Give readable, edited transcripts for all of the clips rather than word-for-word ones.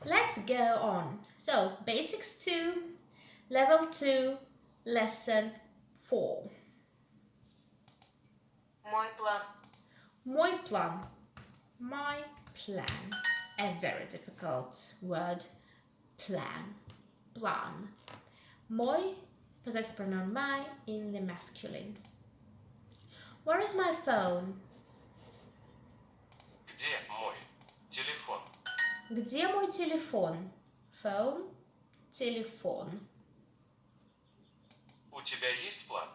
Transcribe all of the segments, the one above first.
Let's go on. So, Basics 2, Level 2, Lesson 4. Мой план. Мой план. My plan. A very difficult word. Plan. Plan. Мой, possessive pronoun my in the masculine. Where is my phone? Где мой телефон? Где мой телефон? Phone. Телефон. У тебя есть план?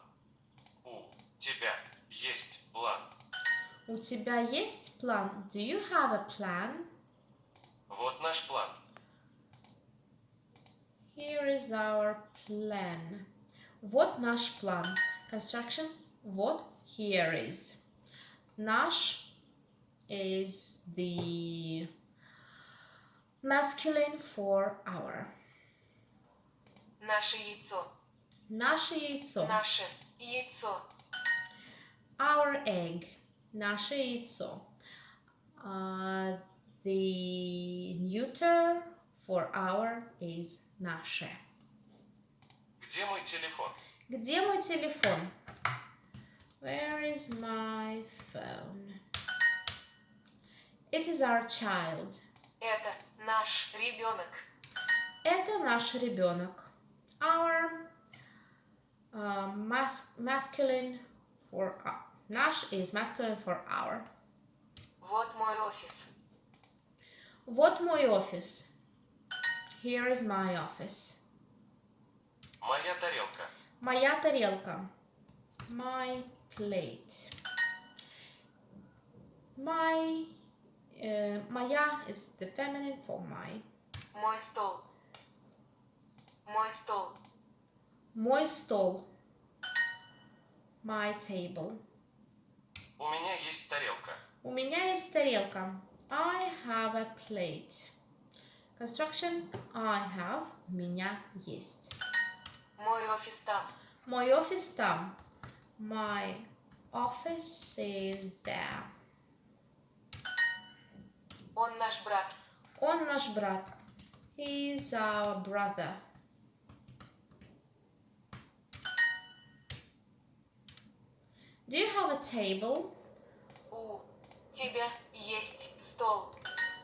У тебя есть план? У тебя есть план? Do you have a plan? Вот наш план. Here is our plan. Вот наш план. Construction. Вот. Here is. Наш is the masculine for our. Наше яйцо. Наше яйцо. Наше яйцо. Our egg. Наше яйцо. The neuter for our is наше. Где мой телефон? Где мой телефон? Where is my phone? It is our child. Это наш ребенок. Это наш ребенок. Our masculine for наш is masculine for our. Вот мой офис. Вот мой офис. Here is my office. Моя тарелка. Моя тарелка. My plate. My моя is the feminine for my. Мой стол. Мой стол. Мой стол. My table. У меня есть тарелка. У меня есть тарелка. I have a plate. Construction. I have. У меня есть. Мой офис там. Мой офис там. My office is there. Он наш брат. Он наш брат. He is our brother. Do you have a table? У тебя есть стол.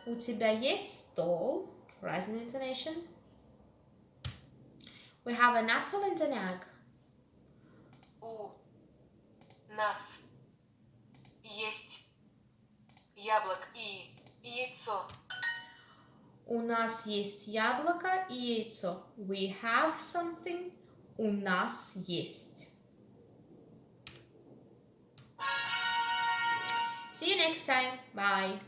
У тебя есть стол? Rising intonation. We have an apple and an egg. У нас есть яблок и яйцо. У нас есть яблоко и яйцо. We have something. У нас есть. See you next time. Bye.